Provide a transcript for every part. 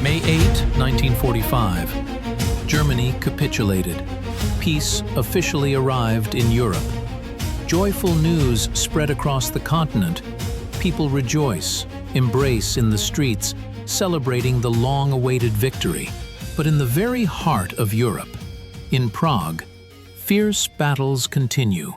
May 8, 1945. Germany capitulated. Peace officially arrived in Europe. Joyful news spread across the continent. People rejoice, embrace in the streets, celebrating the long-awaited victory. But in the very heart of Europe, in Prague, fierce battles continue.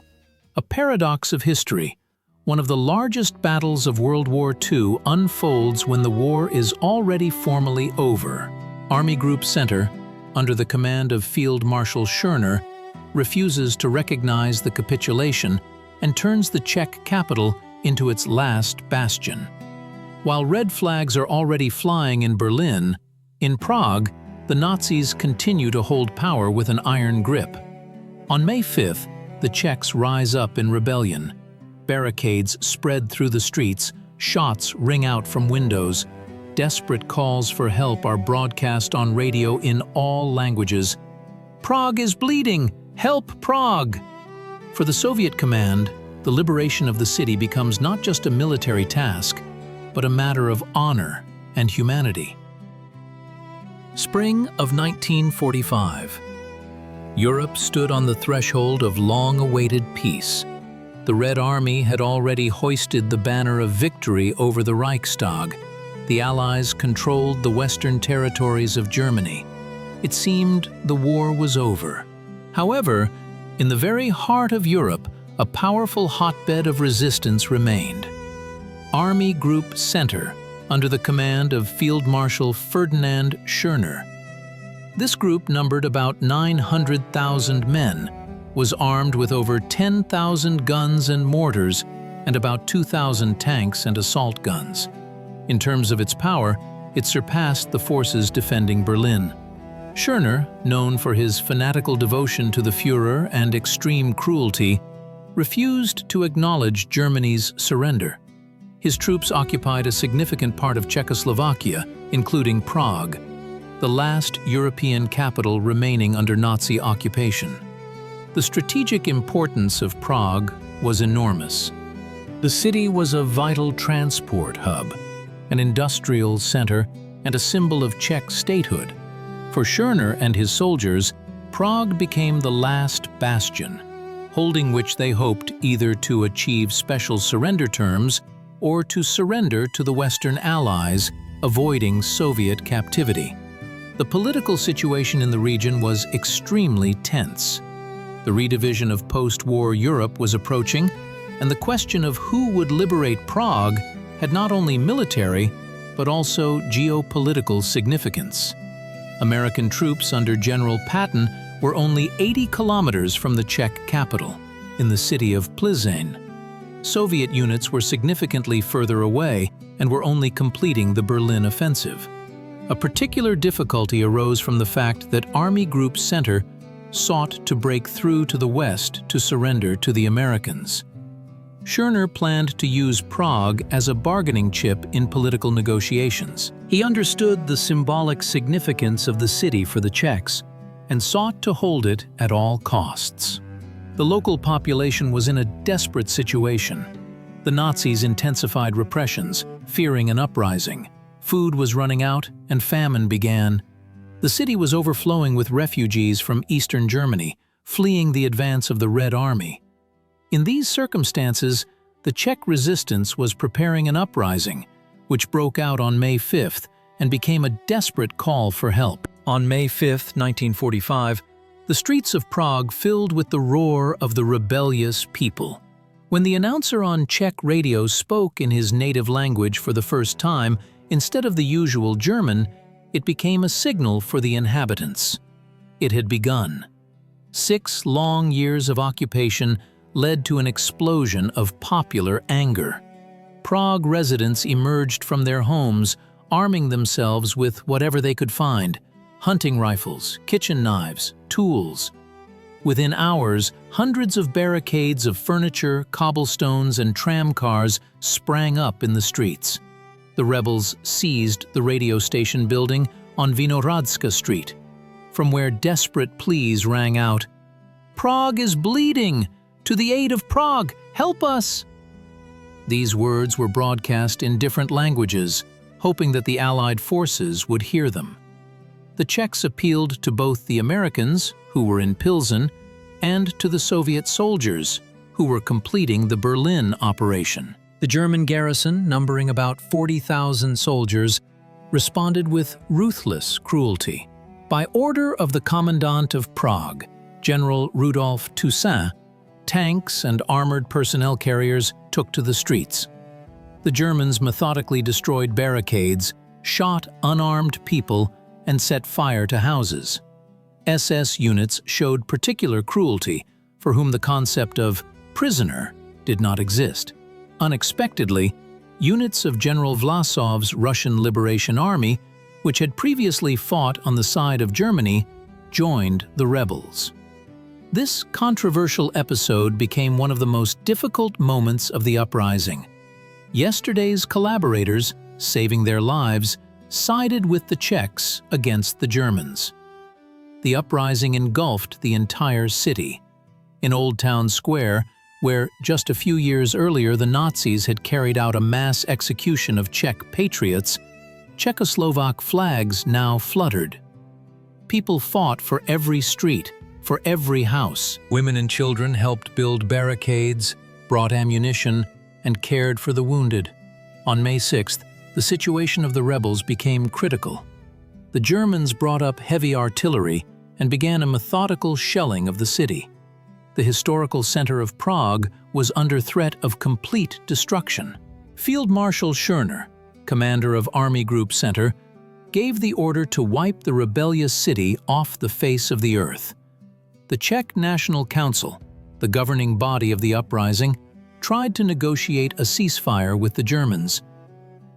A paradox of history. One of the largest battles of World War II unfolds when the war is already formally over. Army Group Center, under the command of Field Marshal Schörner, refuses to recognize the capitulation and turns the Czech capital into its last bastion. While red flags are already flying in Berlin, in Prague, the Nazis continue to hold power with an iron grip. On May 5th, the Czechs rise up in rebellion. Barricades spread through the streets, shots ring out from windows. Desperate calls for help are broadcast on radio in all languages. "Prague is bleeding! Help Prague!" For the Soviet command, the liberation of the city becomes not just a military task, but a matter of honor and humanity. Spring of 1945. Europe stood on the threshold of long-awaited peace. The Red Army had already hoisted the banner of victory over the Reichstag. The Allies controlled the western territories of Germany. It seemed the war was over. However, in the very heart of Europe, a powerful hotbed of resistance remained. Army Group Center, under the command of Field Marshal Ferdinand Schörner. This group numbered about 900,000 men, was armed with over 10,000 guns and mortars and about 2,000 tanks and assault guns. In terms of its power, it surpassed the forces defending Berlin. Schörner, known for his fanatical devotion to the Führer and extreme cruelty, refused to acknowledge Germany's surrender. His troops occupied a significant part of Czechoslovakia, including Prague, the last European capital remaining under Nazi occupation. The strategic importance of Prague was enormous. The city was a vital transport hub, an industrial center, and a symbol of Czech statehood. For Schörner and his soldiers, Prague became the last bastion, holding which they hoped either to achieve special surrender terms or to surrender to the Western Allies, avoiding Soviet captivity. The political situation in the region was extremely tense. The redivision of post-war Europe was approaching, and the question of who would liberate Prague had not only military, but also geopolitical significance. American troops under General Patton were only 80 kilometers from the Czech capital, in the city of Plzeň. Soviet units were significantly further away and were only completing the Berlin offensive. A particular difficulty arose from the fact that Army Group Center sought to break through to the west to surrender to the Americans. Schörner planned to use Prague as a bargaining chip in political negotiations. He understood the symbolic significance of the city for the Czechs and sought to hold it at all costs. The local population was in a desperate situation. The Nazis intensified repressions, fearing an uprising. Food was running out and famine began. The city was overflowing with refugees from eastern Germany, fleeing the advance of the Red Army. In these circumstances, the Czech resistance was preparing an uprising, which broke out on May 5th and became a desperate call for help. On May 5, 1945, the streets of Prague filled with the roar of the rebellious people. When the announcer on Czech radio spoke in his native language for the first time, instead of the usual German, it became a signal for the inhabitants. It had begun. 6 long years of occupation led to an explosion of popular anger. Prague residents emerged from their homes, arming themselves with whatever they could find: hunting rifles, kitchen knives, tools. Within hours, hundreds of barricades of furniture, cobblestones, and tram cars sprang up in the streets. The rebels seized the radio station building on Vinohradska Street, from where desperate pleas rang out, "Prague is bleeding! To the aid of Prague! Help us!" These words were broadcast in different languages, hoping that the Allied forces would hear them. The Czechs appealed to both the Americans, who were in Pilsen, and to the Soviet soldiers, who were completing the Berlin operation. The German garrison, numbering about 40,000 soldiers, responded with ruthless cruelty. By order of the Commandant of Prague, General Rudolf Toussaint, tanks and armored personnel carriers took to the streets. The Germans methodically destroyed barricades, shot unarmed people, and set fire to houses. SS units showed particular cruelty, for whom the concept of prisoner did not exist. Unexpectedly, units of General Vlasov's Russian Liberation Army, which had previously fought on the side of Germany, joined the rebels. This controversial episode became one of the most difficult moments of the uprising. Yesterday's collaborators, saving their lives, sided with the Czechs against the Germans. The uprising engulfed the entire city. In Old Town Square, where just a few years earlier the Nazis had carried out a mass execution of Czech patriots, Czechoslovak flags now fluttered. People fought for every street, for every house. Women and children helped build barricades, brought ammunition, and cared for the wounded. On May 6th, the situation of the rebels became critical. The Germans brought up heavy artillery and began a methodical shelling of the city. The historical center of Prague was under threat of complete destruction. Field Marshal Schörner, commander of Army Group Center, gave the order to wipe the rebellious city off the face of the earth. The Czech National Council, the governing body of the uprising, tried to negotiate a ceasefire with the Germans.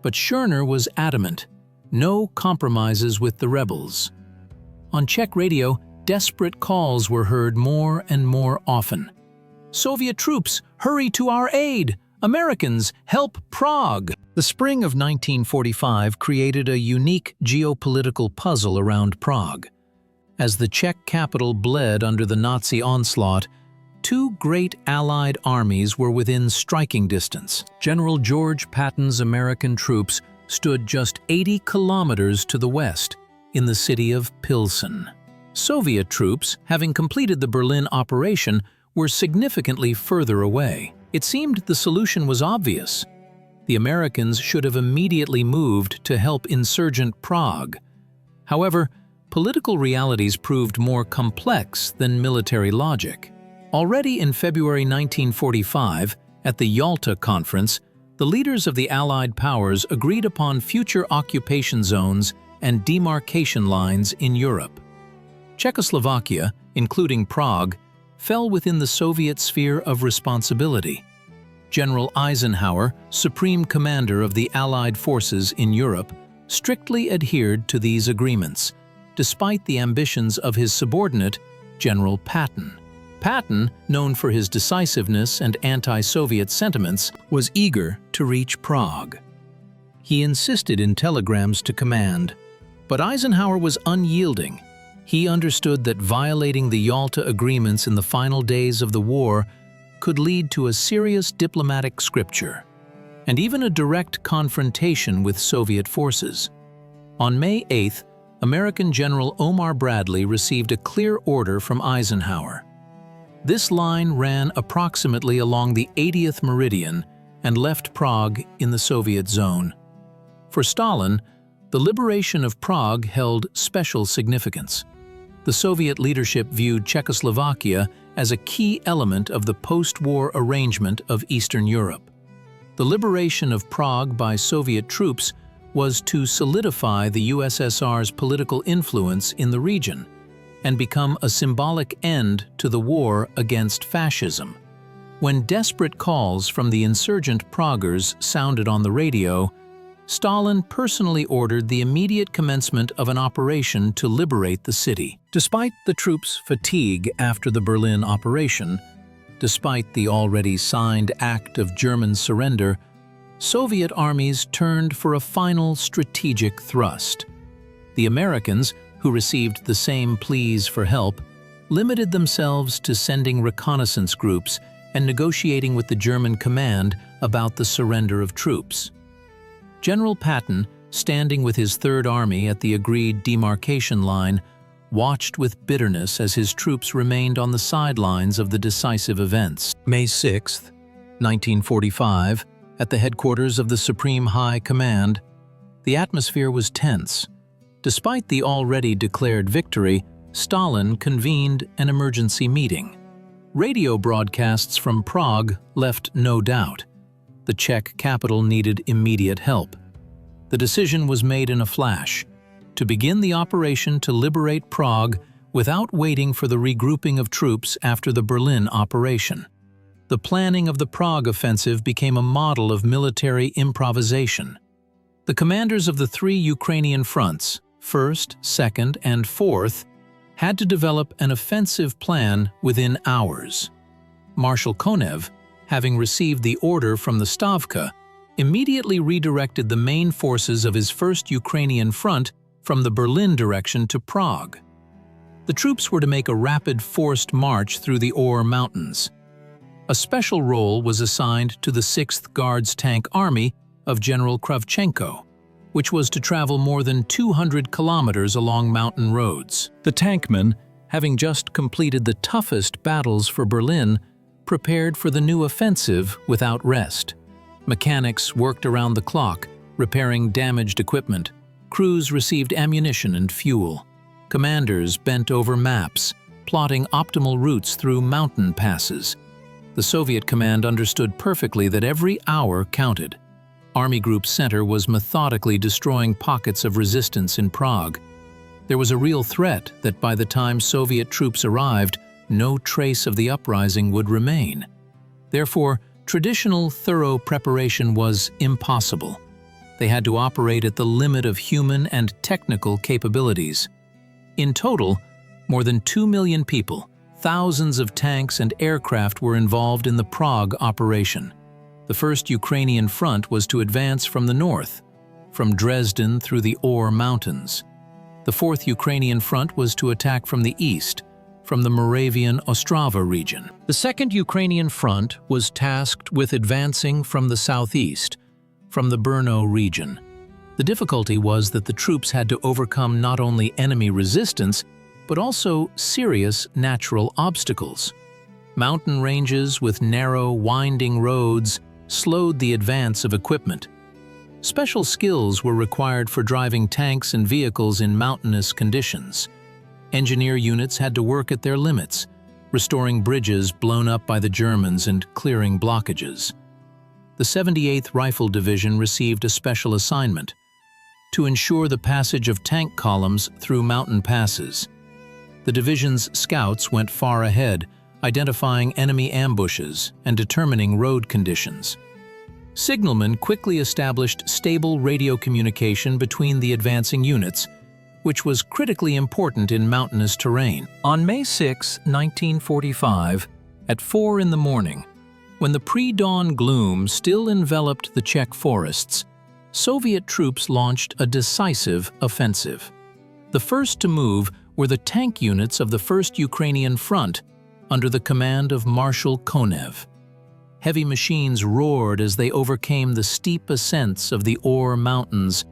But Schörner was adamant, no compromises with the rebels. On Czech radio, desperate calls were heard more and more often. Soviet troops, hurry to our aid! Americans, help Prague! The spring of 1945 created a unique geopolitical puzzle around Prague. As the Czech capital bled under the Nazi onslaught, two great Allied armies were within striking distance. General George Patton's American troops stood just 80 kilometers to the west, in the city of Pilsen. Soviet troops, having completed the Berlin operation, were significantly further away. It seemed the solution was obvious. The Americans should have immediately moved to help insurgent Prague. However, political realities proved more complex than military logic. Already in February 1945, at the Yalta Conference, the leaders of the Allied powers agreed upon future occupation zones and demarcation lines in Europe. Czechoslovakia, including Prague, fell within the Soviet sphere of responsibility. General Eisenhower, supreme commander of the Allied forces in Europe, strictly adhered to these agreements, despite the ambitions of his subordinate, General Patton. Patton, known for his decisiveness and anti-Soviet sentiments, was eager to reach Prague. He insisted in telegrams to command, but Eisenhower was unyielding. He understood that violating the Yalta agreements in the final days of the war could lead to a serious diplomatic scripture, and even a direct confrontation with Soviet forces. On May 8th, American General Omar Bradley received a clear order from Eisenhower. This line ran approximately along the 80th meridian and left Prague in the Soviet zone. For Stalin, the liberation of Prague held special significance. The Soviet leadership viewed Czechoslovakia as a key element of the post-war arrangement of Eastern Europe. The liberation of Prague by Soviet troops was to solidify the USSR's political influence in the region and become a symbolic end to the war against fascism. When desperate calls from the insurgent Praguers sounded on the radio, Stalin personally ordered the immediate commencement of an operation to liberate the city. Despite the troops' fatigue after the Berlin operation, despite the already signed act of German surrender, Soviet armies turned for a final strategic thrust. The Americans, who received the same pleas for help, limited themselves to sending reconnaissance groups and negotiating with the German command about the surrender of troops. General Patton, standing with his Third Army at the agreed demarcation line, watched with bitterness as his troops remained on the sidelines of the decisive events. May 6, 1945, at the headquarters of the Supreme High Command, the atmosphere was tense. Despite the already declared victory, Stalin convened an emergency meeting. Radio broadcasts from Prague left no doubt. The Czech capital needed immediate help. The decision was made in a flash, to begin the operation to liberate Prague without waiting for the regrouping of troops after the Berlin operation. The planning of the Prague offensive became a model of military improvisation. The commanders of the three Ukrainian fronts, 1st, 2nd, and 4th, had to develop an offensive plan within hours. Marshal Konev, having received the order from the Stavka, immediately redirected the main forces of his 1st Ukrainian front from the Berlin direction to Prague. The troops were to make a rapid forced march through the Ore Mountains. A special role was assigned to the 6th Guards Tank Army of General Kravchenko, which was to travel more than 200 kilometers along mountain roads. The tankmen, having just completed the toughest battles for Berlin, prepared for the new offensive without rest. Mechanics worked around the clock, repairing damaged equipment. Crews received ammunition and fuel. Commanders bent over maps, plotting optimal routes through mountain passes. The Soviet command understood perfectly that every hour counted. Army Group Center was methodically destroying pockets of resistance in Prague. There was a real threat that by the time Soviet troops arrived, no trace of the uprising would remain. Therefore, traditional thorough preparation was impossible. They had to operate at the limit of human and technical capabilities. In total, more than 2 million people, thousands of tanks and aircraft were involved in the Prague operation. The 1st Ukrainian front was to advance from the north, from Dresden through the Ore Mountains. The 4th Ukrainian front was to attack from the east, from the Moravian Ostrava region. The 2nd Ukrainian front was tasked with advancing from the southeast, from the Brno region. The difficulty was that the troops had to overcome not only enemy resistance, but also serious natural obstacles. Mountain ranges with narrow, winding roads slowed the advance of equipment. Special skills were required for driving tanks and vehicles in mountainous conditions. Engineer units had to work at their limits, restoring bridges blown up by the Germans and clearing blockages. The 78th Rifle Division received a special assignment to ensure the passage of tank columns through mountain passes. The division's scouts went far ahead, identifying enemy ambushes and determining road conditions. Signalmen quickly established stable radio communication between the advancing units, which was critically important in mountainous terrain. On May 6, 1945, at 4 in the morning, when the pre-dawn gloom still enveloped the Czech forests, Soviet troops launched a decisive offensive. The first to move were the tank units of the 1st Ukrainian Front under the command of Marshal Konev. Heavy machines roared as they overcame the steep ascents of the Ore Mountains,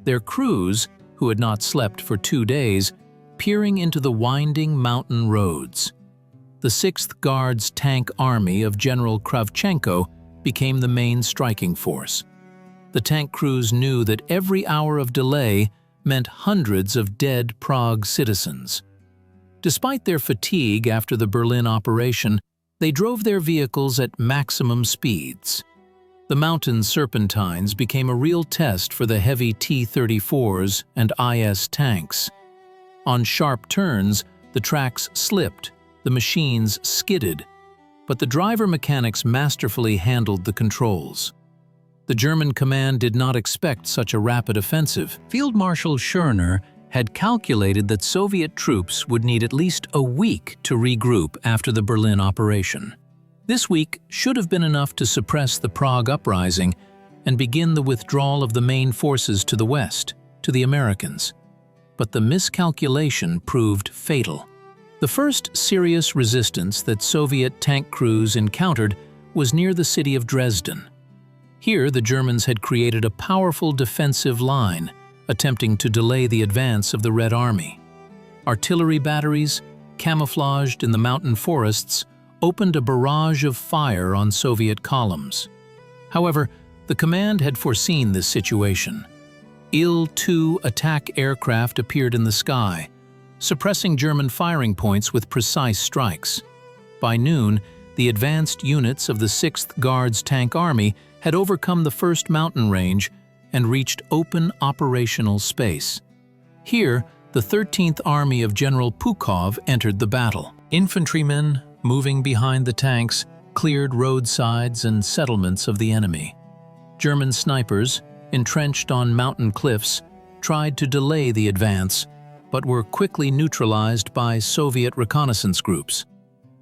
their crews, who had not slept for 2 days, peering into the winding mountain roads. The 6th Guards Tank Army of General Kravchenko became the main striking force. The tank crews knew that every hour of delay meant hundreds of dead Prague citizens. Despite their fatigue after the Berlin operation, they drove their vehicles at maximum speeds. The mountain serpentines became a real test for the heavy T-34s and IS tanks. On sharp turns, the tracks slipped, the machines skidded, but the driver mechanics masterfully handled the controls. The German command did not expect such a rapid offensive. Field Marshal Schörner had calculated that Soviet troops would need at least a week to regroup after the Berlin operation. This week should have been enough to suppress the Prague uprising and begin the withdrawal of the main forces to the west, to the Americans. But the miscalculation proved fatal. The first serious resistance that Soviet tank crews encountered was near the city of Dresden. Here, the Germans had created a powerful defensive line, attempting to delay the advance of the Red Army. Artillery batteries, camouflaged in the mountain forests, opened a barrage of fire on Soviet columns. However, the command had foreseen this situation. Il-2 attack aircraft appeared in the sky, suppressing German firing points with precise strikes. By noon, the advanced units of the 6th Guards Tank Army had overcome the first mountain range and reached open operational space. Here, the 13th Army of General Pukov entered the battle. Infantrymen, moving behind the tanks, cleared roadsides and settlements of the enemy. German snipers, entrenched on mountain cliffs, tried to delay the advance, but were quickly neutralized by Soviet reconnaissance groups.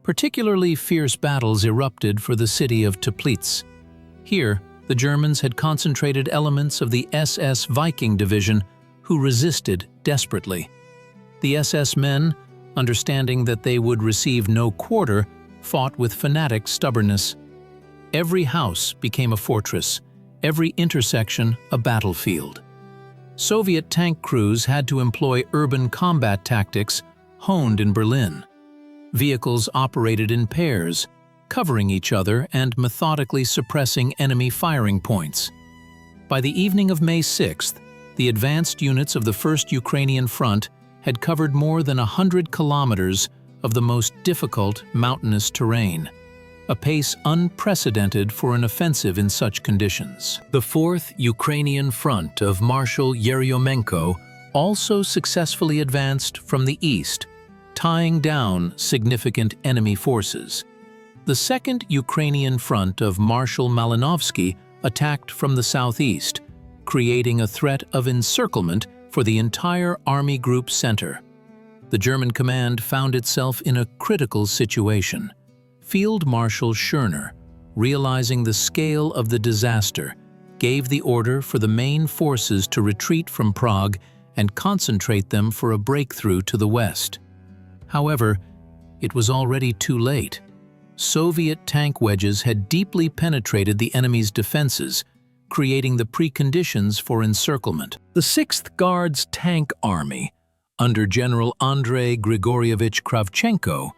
Particularly fierce battles erupted for the city of Teplitz. Here, the Germans had concentrated elements of the SS Viking Division who resisted desperately. The SS men, understanding that they would receive no quarter, fought with fanatic stubbornness. Every house became a fortress, every intersection a battlefield. Soviet tank crews had to employ urban combat tactics honed in Berlin. Vehicles operated in pairs, covering each other and methodically suppressing enemy firing points. By the evening of May 6th, the advanced units of the 1st Ukrainian Front had covered more than 100 kilometers of the most difficult mountainous terrain, a pace unprecedented for an offensive in such conditions. The 4th Ukrainian Front of Marshal Yeryomenko also successfully advanced from the east, tying down significant enemy forces. The 2nd Ukrainian Front of Marshal Malinovsky attacked from the southeast, creating a threat of encirclement for the entire Army Group Center. The German command found itself in a critical situation. Field Marshal Schörner, realizing the scale of the disaster, gave the order for the main forces to retreat from Prague and concentrate them for a breakthrough to the west. However, it was already too late. Soviet tank wedges had deeply penetrated the enemy's defenses, creating the preconditions for encirclement. The 6th Guards Tank Army, under General Andrei Grigorievich Kravchenko,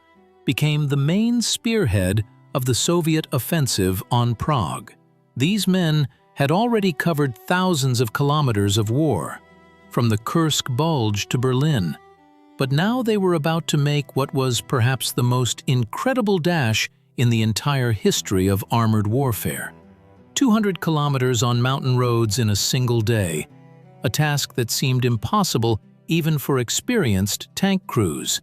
became the main spearhead of the Soviet offensive on Prague. These men had already covered thousands of kilometers of war, from the Kursk Bulge to Berlin, but now they were about to make what was perhaps the most incredible dash in the entire history of armored warfare. 200 kilometers on mountain roads in a single day, a task that seemed impossible even for experienced tank crews.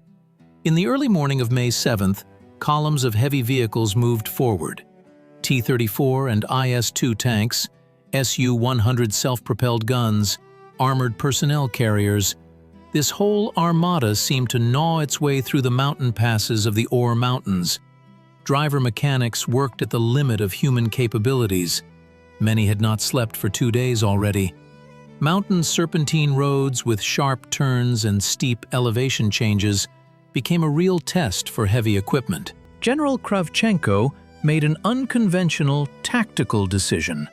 In the early morning of May 7th, columns of heavy vehicles moved forward. T-34 and IS-2 tanks, Su-100 self-propelled guns, armored personnel carriers. This whole armada seemed to gnaw its way through the mountain passes of the Ore Mountains. Driver mechanics worked at the limit of human capabilities. Many had not slept for 2 days already. Mountain serpentine roads with sharp turns and steep elevation changes became a real test for heavy equipment. General Kravchenko made an unconventional tactical decision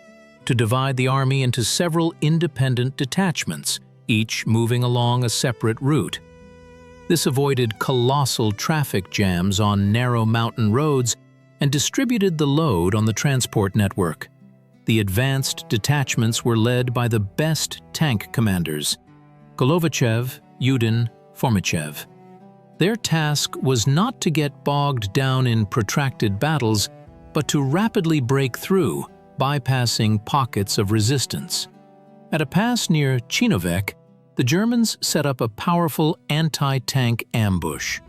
to divide the army into several independent detachments, each moving along a separate route. This avoided colossal traffic jams on narrow mountain roads and distributed the load on the transport network. The advanced detachments were led by the best tank commanders, Golovachev, Yudin, Formichev. Their task was not to get bogged down in protracted battles, but to rapidly break through, bypassing pockets of resistance. At a pass near Chinovek, the Germans set up a powerful anti-tank ambush.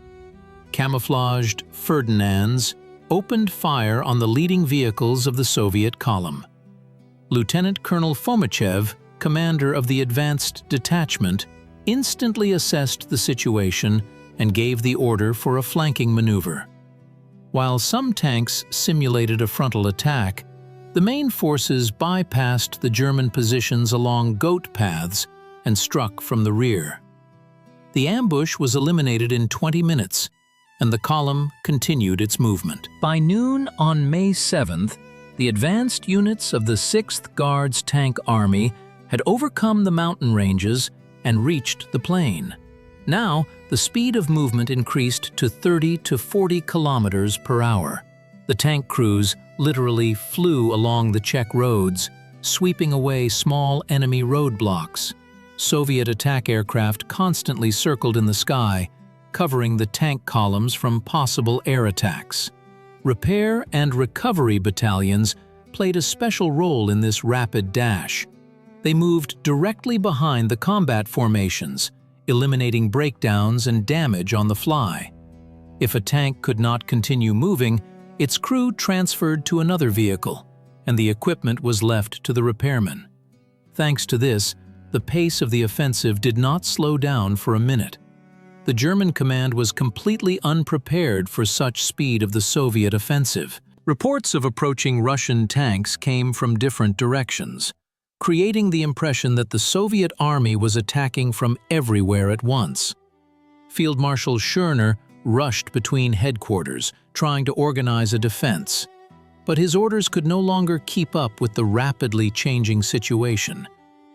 Camouflaged Ferdinands opened fire on the leading vehicles of the Soviet column. Lieutenant Colonel Fomichev, commander of the advanced detachment, instantly assessed the situation and gave the order for a flanking maneuver. While some tanks simulated a frontal attack, the main forces bypassed the German positions along goat paths and struck from the rear. The ambush was eliminated in 20 minutes, and the column continued its movement. By noon on May 7th, The advanced units of the 6th Guards Tank Army had overcome the mountain ranges and reached the plain. Now, the speed of movement increased to 30 to 40 kilometers per hour. The tank crews literally flew along the Czech roads, sweeping away small enemy roadblocks. Soviet attack aircraft constantly circled in the sky, covering the tank columns from possible air attacks. Repair and recovery battalions played a special role in this rapid dash. They moved directly behind the combat formations, eliminating breakdowns and damage on the fly. If a tank could not continue moving, its crew transferred to another vehicle, and the equipment was left to the repairmen. Thanks to this, the pace of the offensive did not slow down for a minute. The German command was completely unprepared for such speed of the Soviet offensive. Reports of approaching Russian tanks came from different directions, creating the impression that the Soviet army was attacking from everywhere at once. Field Marshal Schörner rushed between headquarters, trying to organize a defense. But his orders could no longer keep up with the rapidly changing situation.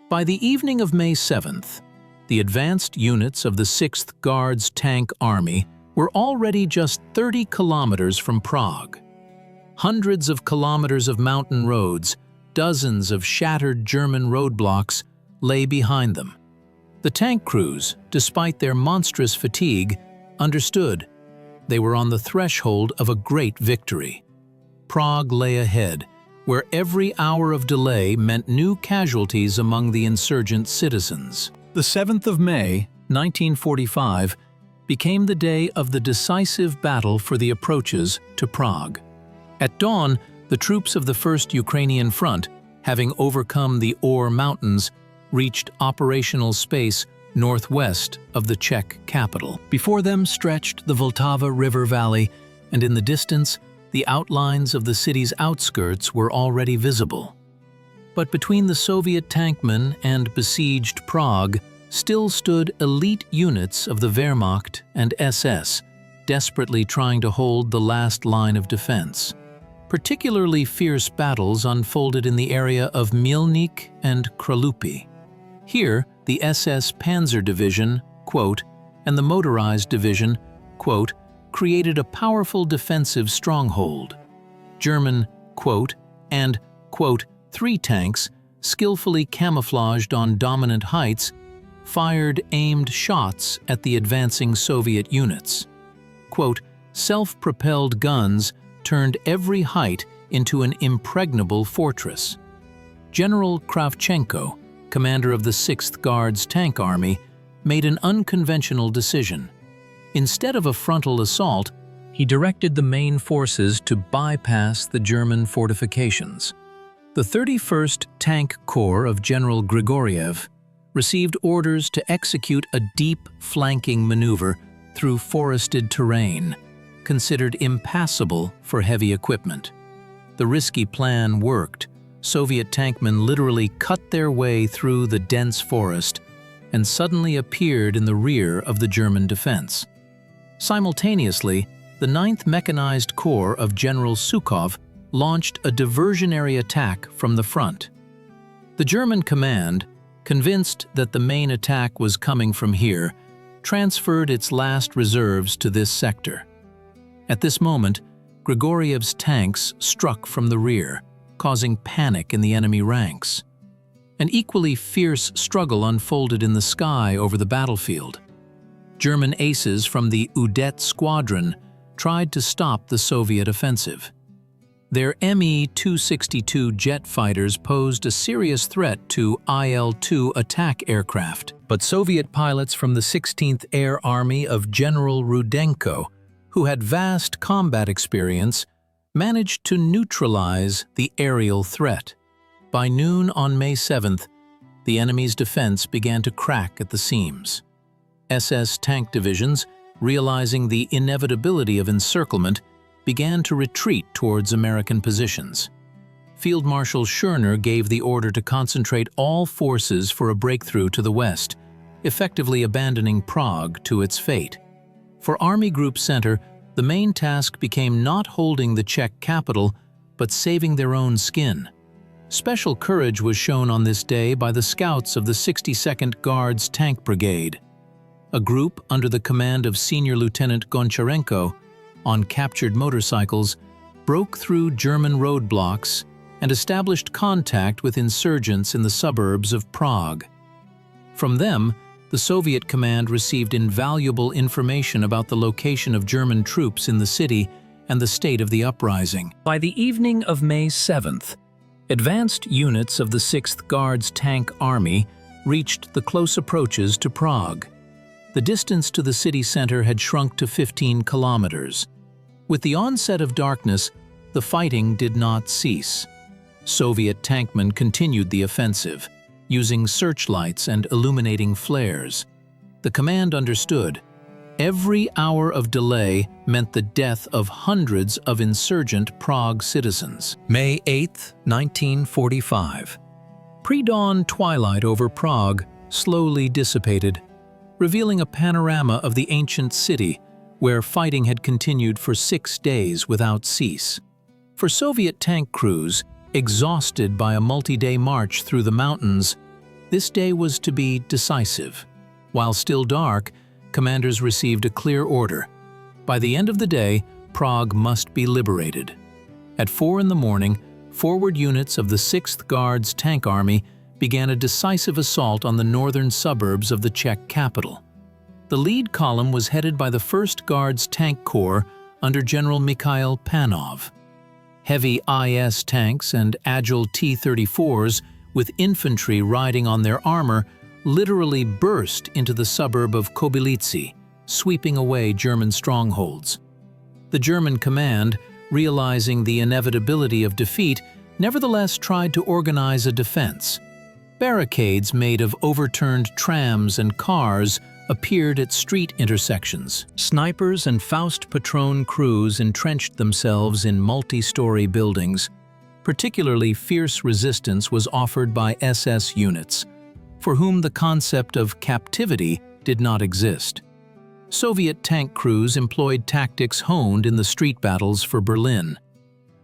By the evening of May 7th, the advanced units of the 6th Guards Tank Army were already just 30 kilometers from Prague. Hundreds of kilometers of mountain roads, dozens of shattered German roadblocks lay behind them. The tank crews, despite their monstrous fatigue, understood they were on the threshold of a great victory. Prague lay ahead, where every hour of delay meant new casualties among the insurgent citizens. The 7th of May, 1945, became the day of the decisive battle for the approaches to Prague. At dawn, the troops of the 1st Ukrainian Front, having overcome the Or Mountains, reached operational space northwest of the Czech capital. Before them stretched the Vltava River Valley, and in the distance, the outlines of the city's outskirts were already visible. But between the Soviet tankmen and besieged Prague still stood elite units of the Wehrmacht and SS, desperately trying to hold the last line of defense. Particularly fierce battles unfolded in the area of Mielnik and Kralupy. Here, the SS Panzer Division, quote, and the Motorized Division, quote, created a powerful defensive stronghold. German, quote, and, quote, 3 tanks, skillfully camouflaged on dominant heights, fired aimed shots at the advancing Soviet units. Quote, self-propelled guns turned every height into an impregnable fortress. General Kravchenko, commander of the 6th Guards Tank Army, made an unconventional decision. Instead of a frontal assault, he directed the main forces to bypass the German fortifications. The 31st Tank Corps of General Grigoriev received orders to execute a deep flanking maneuver through forested terrain, considered impassable for heavy equipment. The risky plan worked. Soviet tankmen literally cut their way through the dense forest and suddenly appeared in the rear of the German defense. Simultaneously, the 9th Mechanized Corps of General Sukhov launched a diversionary attack from the front. The German command, convinced that the main attack was coming from here, transferred its last reserves to this sector. At this moment, Grigoriev's tanks struck from the rear, causing panic in the enemy ranks. An equally fierce struggle unfolded in the sky over the battlefield. German aces from the Udet Squadron tried to stop the Soviet offensive. Their Me-262 jet fighters posed a serious threat to Il-2 attack aircraft, but Soviet pilots from the 16th Air Army of General Rudenko, who had vast combat experience, managed to neutralize the aerial threat. By noon on May 7th, the enemy's defense began to crack at the seams. SS tank divisions, realizing the inevitability of encirclement, began to retreat towards American positions. Field Marshal Schörner gave the order to concentrate all forces for a breakthrough to the west, effectively abandoning Prague to its fate. For Army Group Center, the main task became not holding the Czech capital, but saving their own skin. Special courage was shown on this day by the scouts of the 62nd Guards Tank Brigade. A group under the command of Senior Lieutenant Goncharenko, on captured motorcycles, broke through German roadblocks and established contact with insurgents in the suburbs of Prague. From them, the Soviet command received invaluable information about the location of German troops in the city and the state of the uprising. By the evening of May 7th, advanced units of the 6th Guards Tank Army reached the close approaches to Prague. The distance to the city center had shrunk to 15 kilometers. With the onset of darkness, the fighting did not cease. Soviet tankmen continued the offensive, using searchlights and illuminating flares. The command understood. Every hour of delay meant the death of hundreds of insurgent Prague citizens. May 8, 1945. Pre-dawn twilight over Prague slowly dissipated, revealing a panorama of the ancient city where fighting had continued for 6 days without cease. For Soviet tank crews, exhausted by a multi-day march through the mountains, this day was to be decisive. While still dark, commanders received a clear order. By the end of the day, Prague must be liberated. At 4 in the morning, forward units of the 6th Guards Tank Army began a decisive assault on the northern suburbs of the Czech capital. The lead column was headed by the 1st Guards Tank Corps under General Mikhail Panov. Heavy IS tanks and agile T-34s with infantry riding on their armor literally burst into the suburb of Kobylice, sweeping away German strongholds. The German command, realizing the inevitability of defeat, nevertheless tried to organize a defense. Barricades made of overturned trams and cars appeared at street intersections. Snipers and Faust Patron crews entrenched themselves in multi-story buildings. Particularly fierce resistance was offered by SS units, for whom the concept of captivity did not exist. Soviet tank crews employed tactics honed in the street battles for Berlin.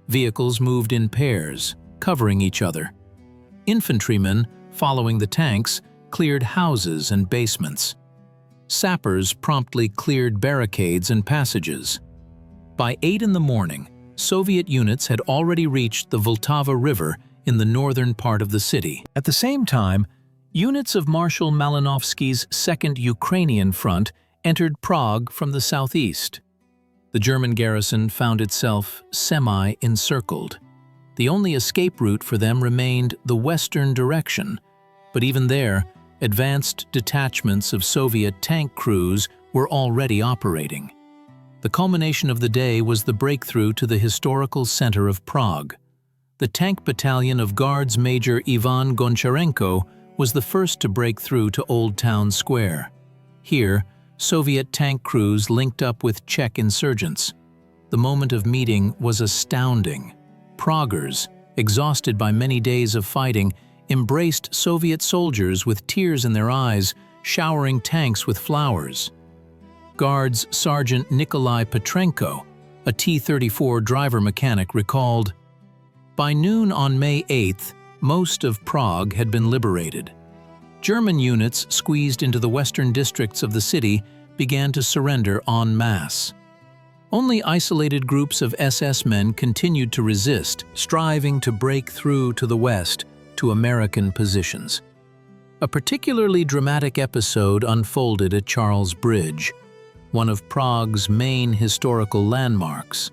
Vehicles moved in pairs, covering each other. Infantrymen, following the tanks, cleared houses and basements. Sappers promptly cleared barricades and passages. By 8 in the morning, Soviet units had already reached the Vltava River in the northern part of the city. At the same time, units of Marshal Malinovsky's 2nd Ukrainian Front entered Prague from the southeast. The German garrison found itself semi-encircled. The only escape route for them remained the western direction, but even there, advanced detachments of Soviet tank crews were already operating. The culmination of the day was the breakthrough to the historical center of Prague. The tank battalion of Guards Major Ivan Goncharenko was the first to break through to Old Town Square. Here, Soviet tank crews linked up with Czech insurgents. The moment of meeting was astounding. Praguers, exhausted by many days of fighting, embraced Soviet soldiers with tears in their eyes, showering tanks with flowers. Guards Sergeant Nikolai Petrenko, a T-34 driver-mechanic, recalled, "By noon on May 8th, most of Prague had been liberated. German units squeezed into the western districts of the city began to surrender en masse. Only isolated groups of SS men continued to resist, striving to break through to the west, to American positions." A particularly dramatic episode unfolded at Charles Bridge, one of Prague's main historical landmarks.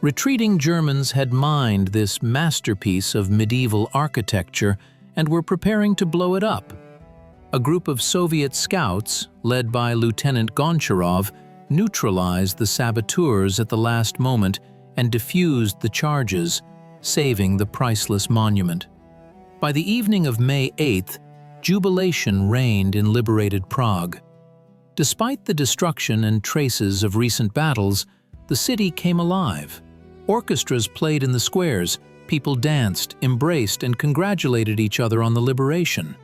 Retreating Germans had mined this masterpiece of medieval architecture and were preparing to blow it up. A group of Soviet scouts, led by Lieutenant Goncharov, neutralized the saboteurs at the last moment and defused the charges, saving the priceless monument. By the evening of May 8th, jubilation reigned in liberated Prague. Despite the destruction and traces of recent battles, the city came alive. Orchestras played in the squares, people danced, embraced, and congratulated each other on the liberation.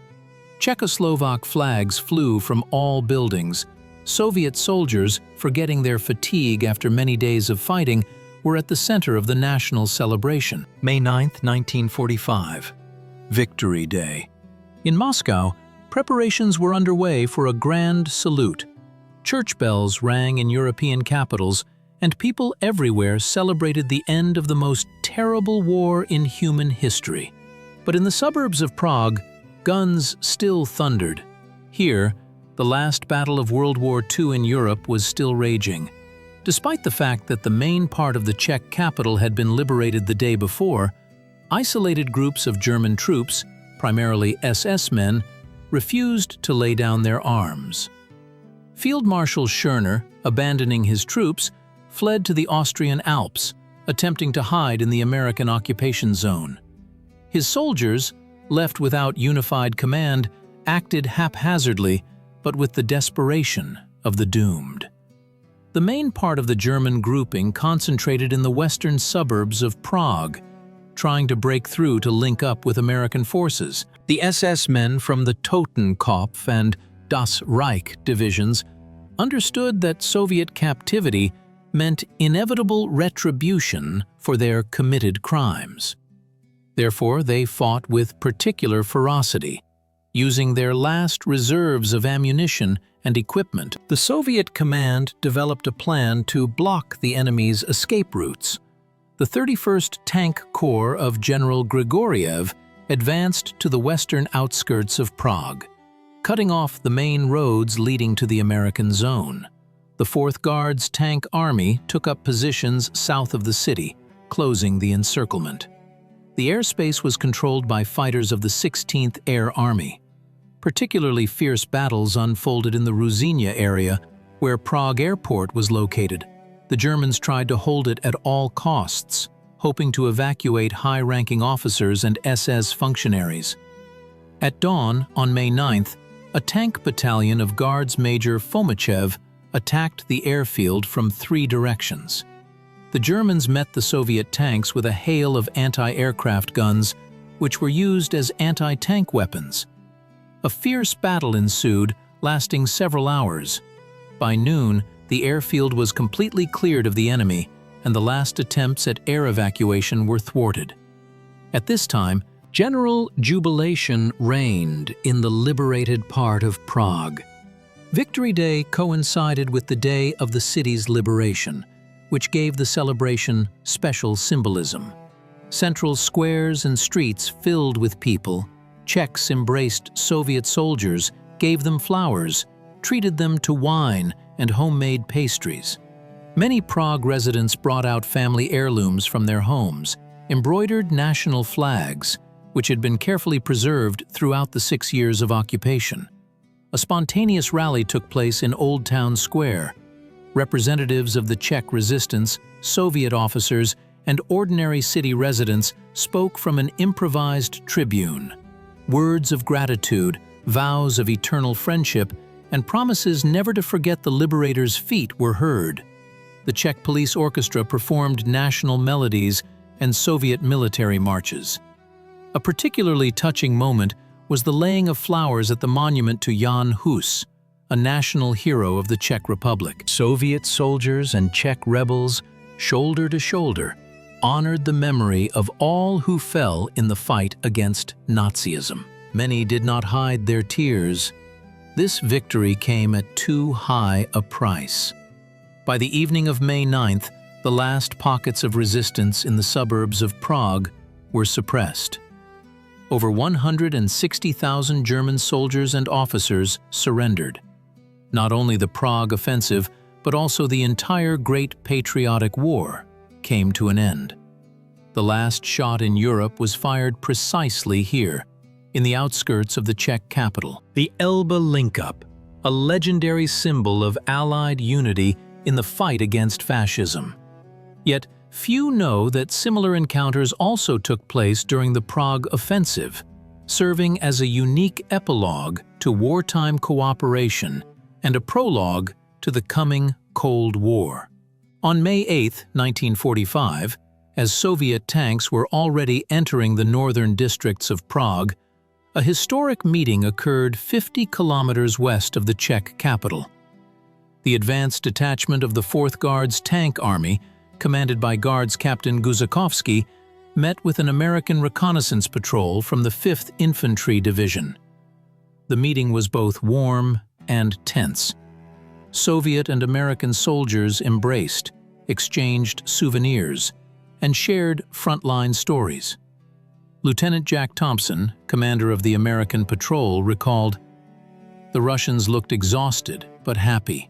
Czechoslovak flags flew from all buildings. Soviet soldiers, forgetting their fatigue after many days of fighting, were at the center of the national celebration. May 9, 1945. Victory Day. In Moscow, preparations were underway for a grand salute. Church bells rang in European capitals, and people everywhere celebrated the end of the most terrible war in human history. But in the suburbs of Prague, guns still thundered. Here, the last battle of World War II in Europe was still raging. Despite the fact that the main part of the Czech capital had been liberated the day before, isolated groups of German troops, primarily SS men, refused to lay down their arms. Field Marshal Schörner, abandoning his troops, fled to the Austrian Alps, attempting to hide in the American occupation zone. His soldiers, left without unified command, acted haphazardly, but with the desperation of the doomed. The main part of the German grouping concentrated in the western suburbs of Prague, trying to break through to link up with American forces. The SS men from the Totenkopf and Das Reich divisions understood that Soviet captivity meant inevitable retribution for their committed crimes. Therefore, they fought with particular ferocity, using their last reserves of ammunition and equipment. The Soviet command developed a plan to block the enemy's escape routes. The 31st Tank Corps of General Grigoriev advanced to the western outskirts of Prague, cutting off the main roads leading to the American zone. The 4th Guards Tank Army took up positions south of the city, closing the encirclement. The airspace was controlled by fighters of the 16th Air Army. Particularly fierce battles unfolded in the Ruzyně area, where Prague Airport was located. The Germans tried to hold it at all costs, hoping to evacuate high-ranking officers and SS functionaries. At dawn, on May 9th, a tank battalion of Guards Major Fomichev attacked the airfield from 3 directions. The Germans met the Soviet tanks with a hail of anti-aircraft guns, which were used as anti-tank weapons. A fierce battle ensued, lasting several hours. By noon, the airfield was completely cleared of the enemy, and the last attempts at air evacuation were thwarted. At this time, general jubilation reigned in the liberated part of Prague. Victory Day coincided with the day of the city's liberation, which gave the celebration special symbolism. Central squares and streets filled with people. Czechs embraced Soviet soldiers, gave them flowers, treated them to wine and homemade pastries. Many Prague residents brought out family heirlooms from their homes, embroidered national flags, which had been carefully preserved throughout the 6 years of occupation. A spontaneous rally took place in Old Town Square. Representatives of the Czech resistance, Soviet officers, and ordinary city residents spoke from an improvised tribune. Words of gratitude, vows of eternal friendship, and promises never to forget the liberators' feet were heard. The Czech police orchestra performed national melodies and Soviet military marches. A particularly touching moment was the laying of flowers at the monument to Jan Hus, a national hero of the Czech Republic. Soviet soldiers and Czech rebels, shoulder to shoulder, honored the memory of all who fell in the fight against Nazism. Many did not hide their tears. This victory came at too high a price. By the evening of May 9th, the last pockets of resistance in the suburbs of Prague were suppressed. Over 160,000 German soldiers and officers surrendered. Not only the Prague offensive, but also the entire Great Patriotic War came to an end. The last shot in Europe was fired precisely here, in the outskirts of the Czech capital. The Elbe Link-Up, a legendary symbol of Allied unity in the fight against fascism. Yet, few know that similar encounters also took place during the Prague Offensive, serving as a unique epilogue to wartime cooperation and a prologue to the coming Cold War. On May 8, 1945, as Soviet tanks were already entering the northern districts of Prague, a historic meeting occurred 50 kilometers west of the Czech capital. The advanced detachment of the 4th Guards Tank Army, commanded by Guards Captain Guzakovsky, met with an American reconnaissance patrol from the 5th Infantry Division. The meeting was both warm and tense. Soviet and American soldiers embraced, exchanged souvenirs, and shared frontline stories. Lieutenant Jack Thompson, commander of the American patrol, recalled, "The Russians looked exhausted but happy.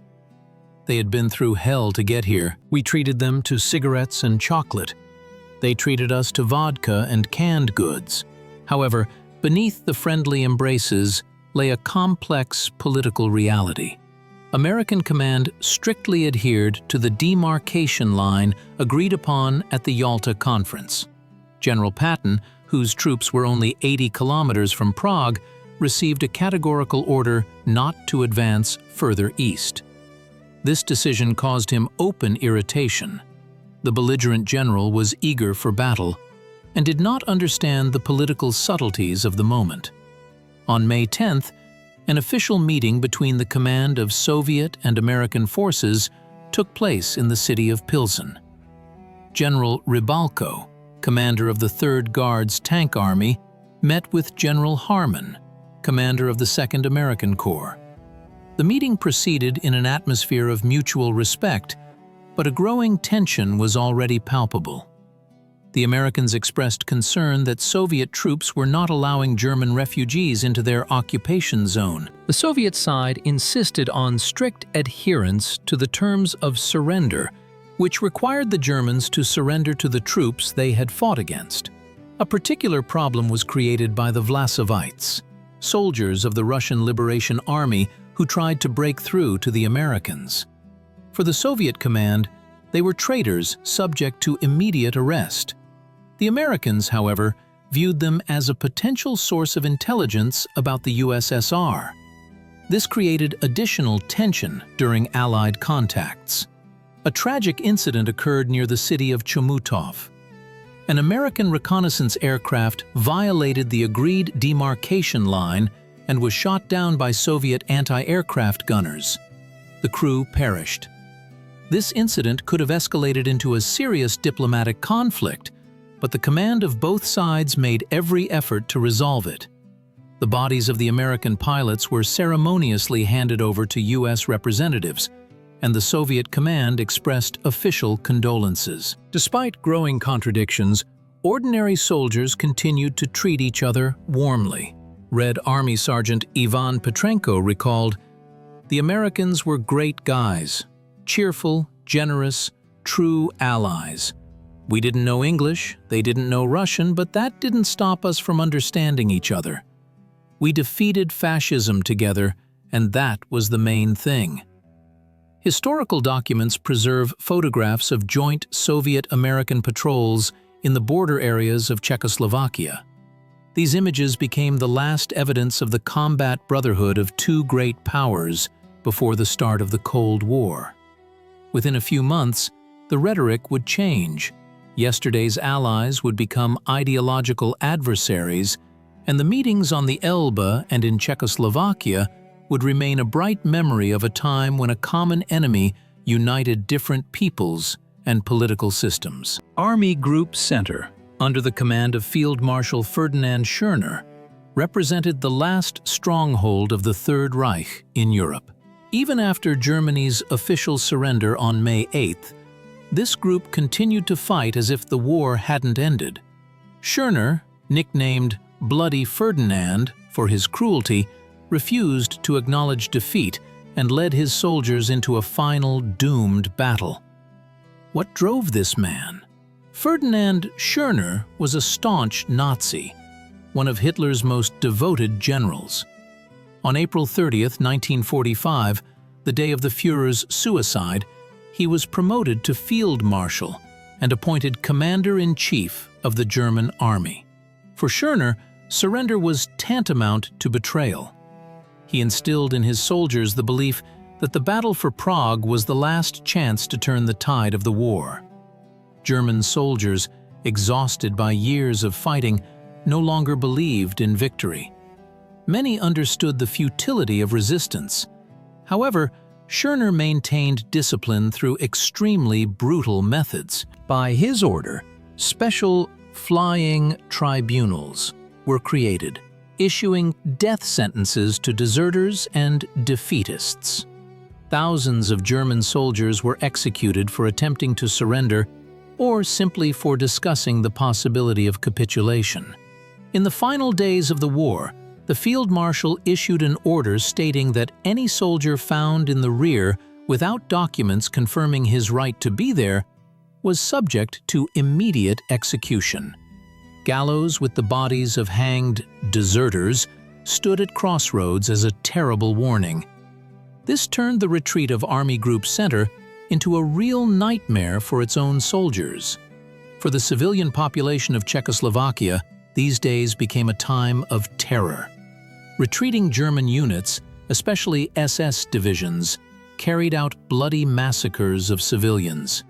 They had been through hell to get here. We treated them to cigarettes and chocolate. They treated us to vodka and canned goods." However, beneath the friendly embraces lay a complex political reality. American command strictly adhered to the demarcation line agreed upon at the Yalta Conference. General Patton, whose troops were only 80 kilometers from Prague, received a categorical order not to advance further east. This decision caused him open irritation. The belligerent general was eager for battle and did not understand the political subtleties of the moment. On May 10th, an official meeting between the command of Soviet and American forces took place in the city of Pilsen. General Rybalko, commander of the 3rd Guards Tank Army, met with General Harmon, commander of the 2nd American Corps. The meeting proceeded in an atmosphere of mutual respect, but a growing tension was already palpable. The Americans expressed concern that Soviet troops were not allowing German refugees into their occupation zone. The Soviet side insisted on strict adherence to the terms of surrender, which required the Germans to surrender to the troops they had fought against. A particular problem was created by the Vlasovites, soldiers of the Russian Liberation Army who tried to break through to the Americans. For the Soviet command, they were traitors subject to immediate arrest. The Americans, however, viewed them as a potential source of intelligence about the USSR. This created additional tension during Allied contacts. A tragic incident occurred near the city of Chomutov. An American reconnaissance aircraft violated the agreed demarcation line and was shot down by Soviet anti-aircraft gunners. The crew perished. This incident could have escalated into a serious diplomatic conflict, but the command of both sides made every effort to resolve it. The bodies of the American pilots were ceremoniously handed over to U.S. representatives, and the Soviet command expressed official condolences. Despite growing contradictions, ordinary soldiers continued to treat each other warmly. Red Army Sergeant Ivan Petrenko recalled, "The Americans were great guys, cheerful, generous, true allies. We didn't know English, they didn't know Russian, but that didn't stop us from understanding each other. We defeated fascism together, and that was the main thing." Historical documents preserve photographs of joint Soviet-American patrols in the border areas of Czechoslovakia. These images became the last evidence of the combat brotherhood of two great powers before the start of the Cold War. Within a few months, the rhetoric would change. Yesterday's allies would become ideological adversaries, and the meetings on the Elbe and in Czechoslovakia would remain a bright memory of a time when a common enemy united different peoples and political systems. Army Group Center, under the command of Field Marshal Ferdinand Schörner, represented the last stronghold of the Third Reich in Europe. Even after Germany's official surrender on May 8th, this group continued to fight as if the war hadn't ended. Schörner, nicknamed Bloody Ferdinand for his cruelty, refused to acknowledge defeat and led his soldiers into a final doomed battle. What drove this man? Ferdinand Schörner was a staunch Nazi, one of Hitler's most devoted generals. On April 30th, 1945, the day of the Führer's suicide, he was promoted to Field Marshal and appointed Commander-in-Chief of the German Army. For Schörner, surrender was tantamount to betrayal. He instilled in his soldiers the belief that the battle for Prague was the last chance to turn the tide of the war. German soldiers, exhausted by years of fighting, no longer believed in victory. Many understood the futility of resistance. However, Schörner maintained discipline through extremely brutal methods. By his order, special flying tribunals were created, issuing death sentences to deserters and defeatists. Thousands of German soldiers were executed for attempting to surrender or simply for discussing the possibility of capitulation. In the final days of the war, the Field Marshal issued an order stating that any soldier found in the rear without documents confirming his right to be there was subject to immediate execution. Gallows with the bodies of hanged deserters stood at crossroads as a terrible warning. This turned the retreat of Army Group Center into a real nightmare for its own soldiers. For the civilian population of Czechoslovakia, these days became a time of terror. Retreating German units, especially SS divisions, carried out bloody massacres of civilians.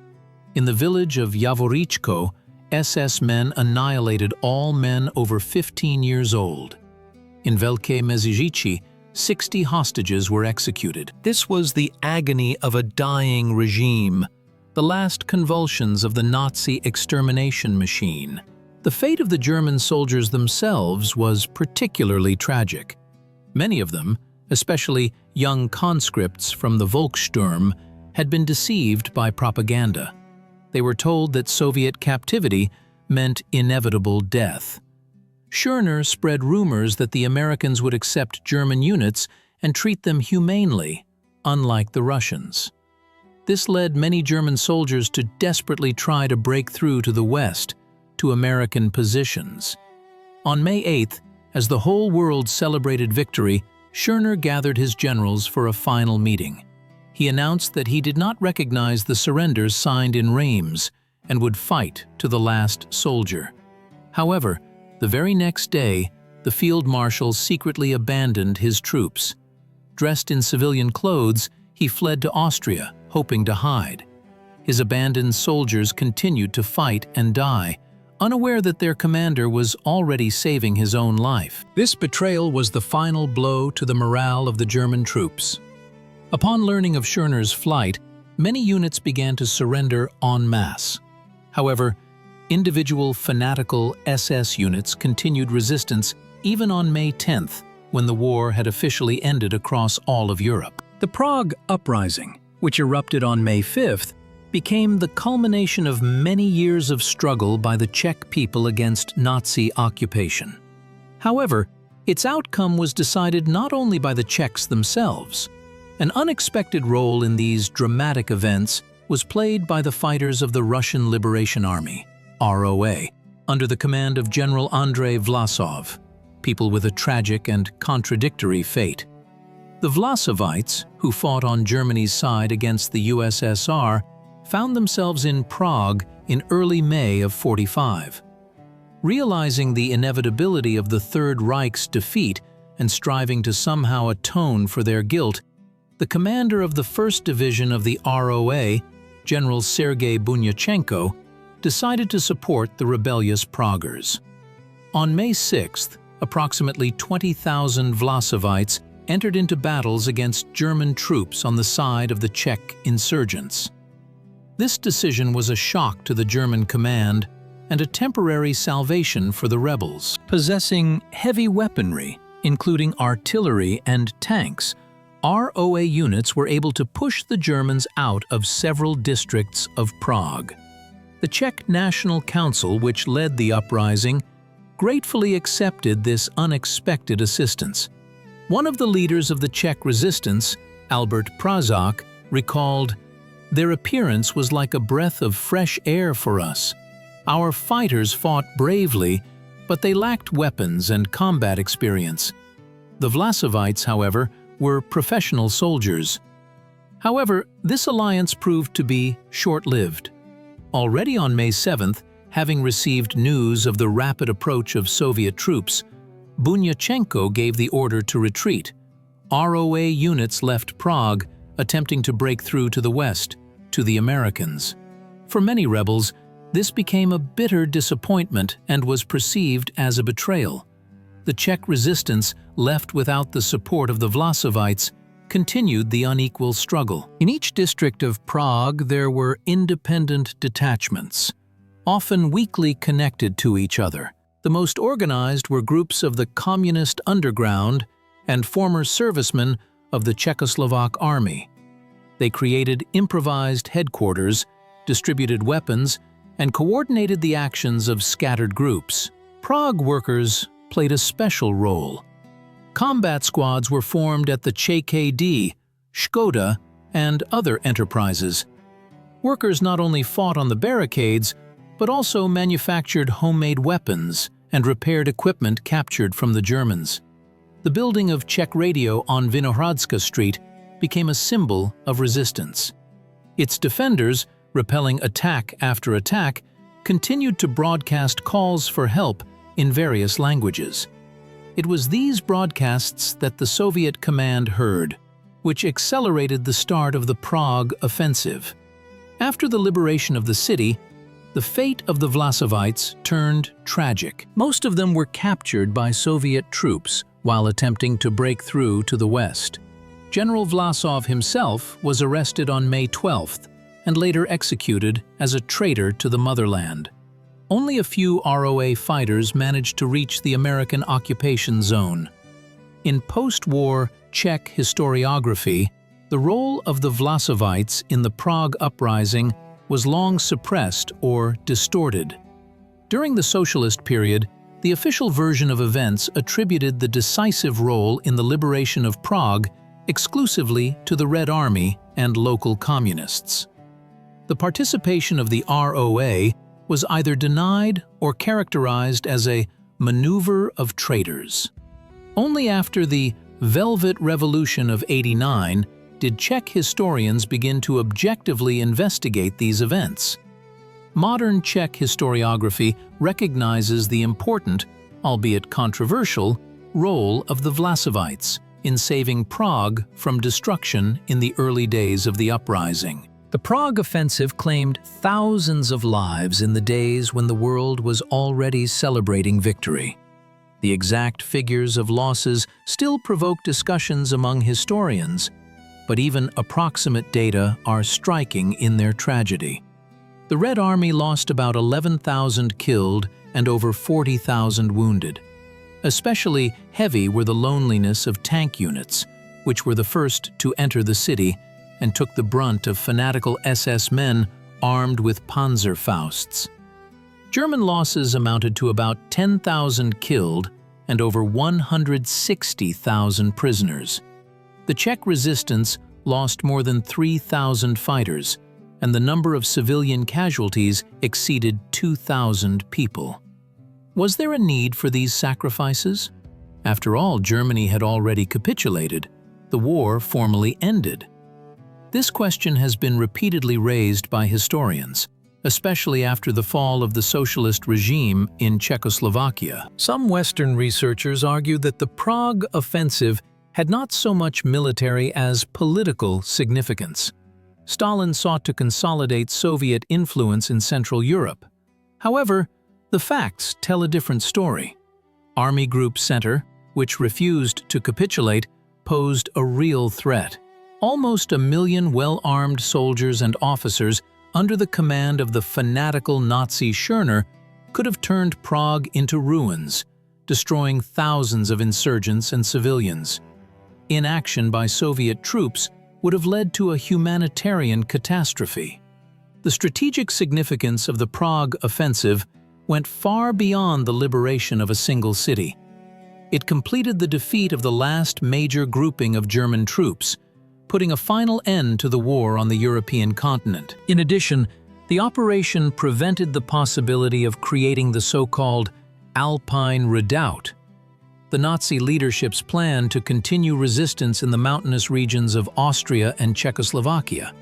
In the village of Javoričko, SS men annihilated all men over 15 years old. In Velké Meziříčí, 60 hostages were executed. This was the agony of a dying regime, the last convulsions of the Nazi extermination machine. The fate of the German soldiers themselves was particularly tragic. Many of them, especially young conscripts from the Volkssturm, had been deceived by propaganda. They were told that Soviet captivity meant inevitable death. Schörner spread rumors that the Americans would accept German units and treat them humanely, unlike the Russians. This led many German soldiers to desperately try to break through to the west, to American positions. On May 8th, as the whole world celebrated victory, Schörner gathered his generals for a final meeting. He announced that he did not recognize the surrenders signed in Reims and would fight to the last soldier. However, the very next day, the field marshal secretly abandoned his troops. Dressed in civilian clothes, he fled to Austria, hoping to hide. His abandoned soldiers continued to fight and die, unaware that their commander was already saving his own life. This betrayal was the final blow to the morale of the German troops. Upon learning of Schörner's flight, many units began to surrender en masse. However, individual fanatical SS units continued resistance even on May 10th, when the war had officially ended across all of Europe. The Prague uprising, which erupted on May 5th, became the culmination of many years of struggle by the Czech people against Nazi occupation. However, its outcome was decided not only by the Czechs themselves. An unexpected role in these dramatic events was played by the fighters of the Russian Liberation Army, ROA, under the command of General Andrei Vlasov, people with a tragic and contradictory fate. The Vlasovites, who fought on Germany's side against the USSR, found themselves in Prague in early May of '45. Realizing the inevitability of the Third Reich's defeat and striving to somehow atone for their guilt, the commander of the 1st Division of the ROA, General Sergei Bunyachenko, decided to support the rebellious Praguers. On May 6th, approximately 20,000 Vlasovites entered into battles against German troops on the side of the Czech insurgents. This decision was a shock to the German command and a temporary salvation for the rebels. Possessing heavy weaponry, including artillery and tanks, ROA units were able to push the Germans out of several districts of Prague. The Czech National Council, which led the uprising, gratefully accepted this unexpected assistance. One of the leaders of the Czech resistance, Albert Prazák, recalled, "Their appearance was like a breath of fresh air for us. Our fighters fought bravely, but they lacked weapons and combat experience." The Vlasovites, however, were professional soldiers. However, this alliance proved to be short-lived. Already on May 7th, having received news of the rapid approach of Soviet troops, Bunyachenko gave the order to retreat. ROA units left Prague, attempting to break through to the west, to the Americans. For many rebels, this became a bitter disappointment and was perceived as a betrayal. The Czech resistance, left without the support of the Vlasovites, continued the unequal struggle. In each district of Prague, there were independent detachments, often weakly connected to each other. The most organized were groups of the communist underground and former servicemen of the Czechoslovak army. They created improvised headquarters, distributed weapons, and coordinated the actions of scattered groups. Prague workers played a special role. Combat squads were formed at the Czech, Škoda, and other enterprises. Workers not only fought on the barricades, but also manufactured homemade weapons and repaired equipment captured from the Germans. The building of Czech radio on Vinohradska Street became a symbol of resistance. Its defenders, repelling attack after attack, continued to broadcast calls for help in various languages. It was these broadcasts that the Soviet command heard, which accelerated the start of the Prague offensive. After the liberation of the city, the fate of the Vlasovites turned tragic. Most of them were captured by Soviet troops while attempting to break through to the west. General Vlasov himself was arrested on May 12th and later executed as a traitor to the motherland. Only a few ROA fighters managed to reach the American occupation zone. In post-war Czech historiography, the role of the Vlasovites in the Prague uprising was long suppressed or distorted. During the socialist period, the official version of events attributed the decisive role in the liberation of Prague exclusively to the Red Army and local communists. The participation of the ROA was either denied or characterized as a maneuver of traitors. Only after the Velvet Revolution of '89 did Czech historians begin to objectively investigate these events. Modern Czech historiography recognizes the important, albeit controversial, role of the Vlasovites in saving Prague from destruction in the early days of the uprising. The Prague offensive claimed thousands of lives in the days when the world was already celebrating victory. The exact figures of losses still provoke discussions among historians, but even approximate data are striking in their tragedy. The Red Army lost about 11,000 killed and over 40,000 wounded. Especially heavy were the loneliness of tank units, which were the first to enter the city and took the brunt of fanatical SS men armed with Panzerfausts. German losses amounted to about 10,000 killed and over 160,000 prisoners. The Czech resistance lost more than 3,000 fighters, and the number of civilian casualties exceeded 2,000 people. Was there a need for these sacrifices? After all, Germany had already capitulated. The war formally ended. This question has been repeatedly raised by historians, especially after the fall of the socialist regime in Czechoslovakia. Some Western researchers argue that the Prague offensive had not so much military as political significance. Stalin sought to consolidate Soviet influence in Central Europe. However, the facts tell a different story. Army Group Center, which refused to capitulate, posed a real threat. Almost 1 million well-armed soldiers and officers under the command of the fanatical Nazi Schörner could have turned Prague into ruins, destroying thousands of insurgents and civilians. Inaction by Soviet troops would have led to a humanitarian catastrophe. The strategic significance of the Prague offensive went far beyond the liberation of a single city. It completed the defeat of the last major grouping of German troops, putting a final end to the war on the European continent. In addition, the operation prevented the possibility of creating the so-called Alpine Redoubt, the Nazi leadership's plan to continue resistance in the mountainous regions of Austria and Czechoslovakia.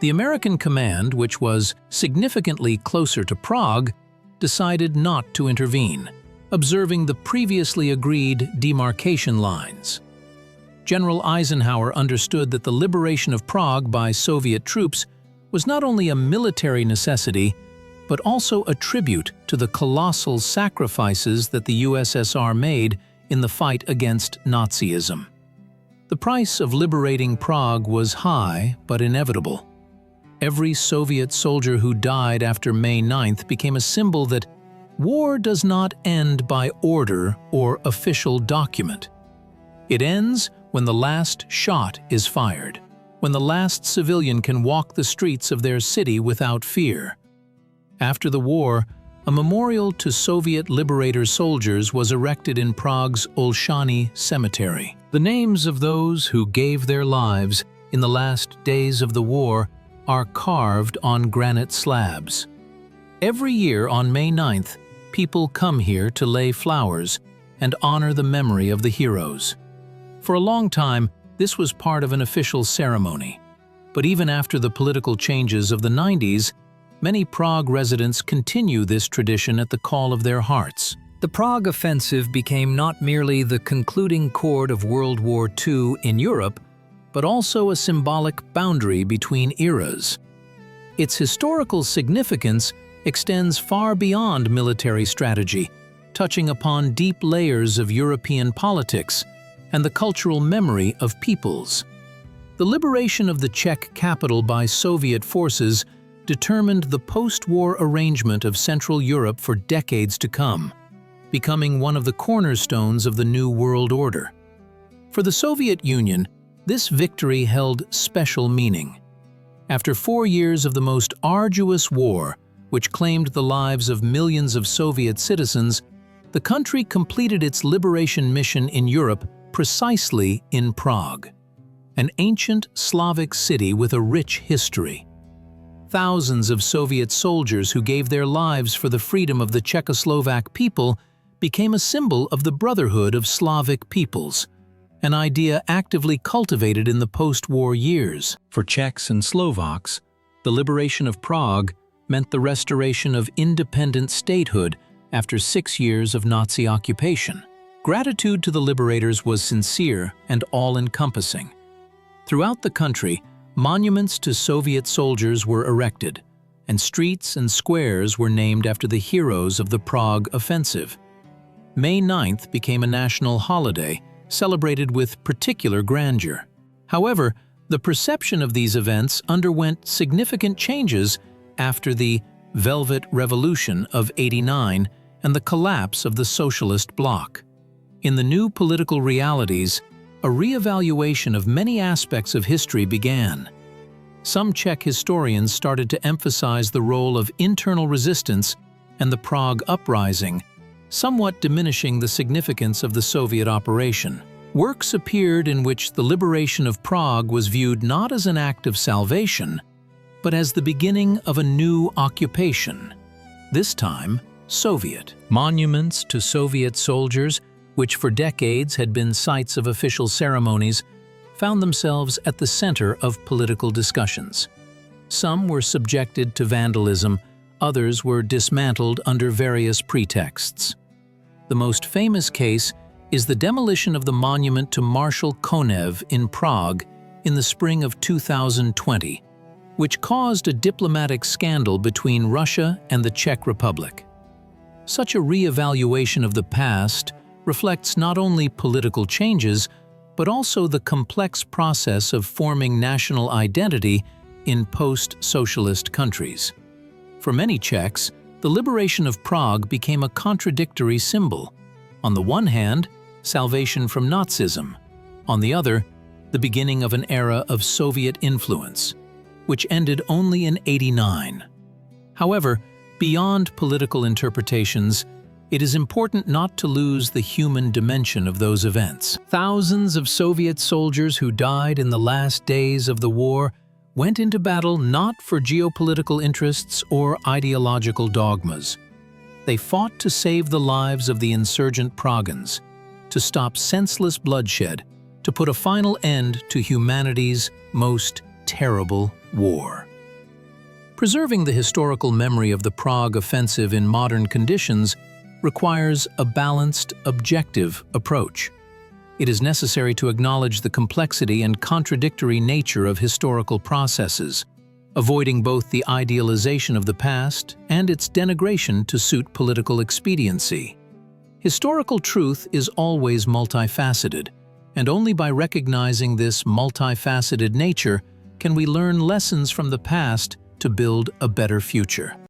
The American command, which was significantly closer to Prague, decided not to intervene, observing the previously agreed demarcation lines. General Eisenhower understood that the liberation of Prague by Soviet troops was not only a military necessity, but also a tribute to the colossal sacrifices that the USSR made in the fight against Nazism. The price of liberating Prague was high but inevitable. Every Soviet soldier who died after May 9th became a symbol that war does not end by order or official document. It ends when the last shot is fired, when the last civilian can walk the streets of their city without fear. After the war, a memorial to Soviet liberator soldiers was erected in Prague's Olszany Cemetery. The names of those who gave their lives in the last days of the war are carved on granite slabs. Every year on May 9th, people come here to lay flowers and honor the memory of the heroes. For a long time, this was part of an official ceremony. But even after the political changes of the 90s, many Prague residents continue this tradition at the call of their hearts. The Prague Offensive became not merely the concluding chord of World War II in Europe, but also a symbolic boundary between eras. Its historical significance extends far beyond military strategy, touching upon deep layers of European politics and the cultural memory of peoples. The liberation of the Czech capital by Soviet forces determined the post-war arrangement of Central Europe for decades to come, becoming one of the cornerstones of the New World Order. For the Soviet Union, this victory held special meaning. After 4 years of the most arduous war, which claimed the lives of millions of Soviet citizens, the country completed its liberation mission in Europe precisely in Prague, an ancient Slavic city with a rich history. Thousands of Soviet soldiers who gave their lives for the freedom of the Czechoslovak people became a symbol of the brotherhood of Slavic peoples, an idea actively cultivated in the post-war years. For Czechs and Slovaks, the liberation of Prague meant the restoration of independent statehood after 6 years of Nazi occupation. Gratitude to the liberators was sincere and all-encompassing. Throughout the country, monuments to Soviet soldiers were erected, and streets and squares were named after the heroes of the Prague Offensive. May 9th became a national holiday, celebrated with particular grandeur. However, the perception of these events underwent significant changes after the Velvet Revolution of '89 and the collapse of the socialist bloc. In the new political realities, a re-evaluation of many aspects of history began. Some Czech historians started to emphasize the role of internal resistance and the Prague uprising, somewhat diminishing the significance of the Soviet operation. Works appeared in which the liberation of Prague was viewed not as an act of salvation, but as the beginning of a new occupation, this time Soviet. Monuments to Soviet soldiers, which for decades had been sites of official ceremonies, found themselves at the center of political discussions. Some were subjected to vandalism, others were dismantled under various pretexts. The most famous case is the demolition of the monument to Marshal Konev in Prague in the spring of 2020, which caused a diplomatic scandal between Russia and the Czech Republic. Such a re-evaluation of the past reflects not only political changes, but also the complex process of forming national identity in post-socialist countries. For many Czechs, the liberation of Prague became a contradictory symbol. On the one hand, salvation from Nazism. On the other, the beginning of an era of Soviet influence, which ended only in '89. However, beyond political interpretations, it is important not to lose the human dimension of those events. Thousands of Soviet soldiers who died in the last days of the war went into battle not for geopolitical interests or ideological dogmas. They fought to save the lives of the insurgent Praguans, to stop senseless bloodshed, to put a final end to humanity's most terrible war. Preserving the historical memory of the Prague Offensive in modern conditions requires a balanced, objective approach. It is necessary to acknowledge the complexity and contradictory nature of historical processes, avoiding both the idealization of the past and its denigration to suit political expediency. Historical truth is always multifaceted, And only by recognizing this multifaceted nature can we learn lessons from the past to build a better future.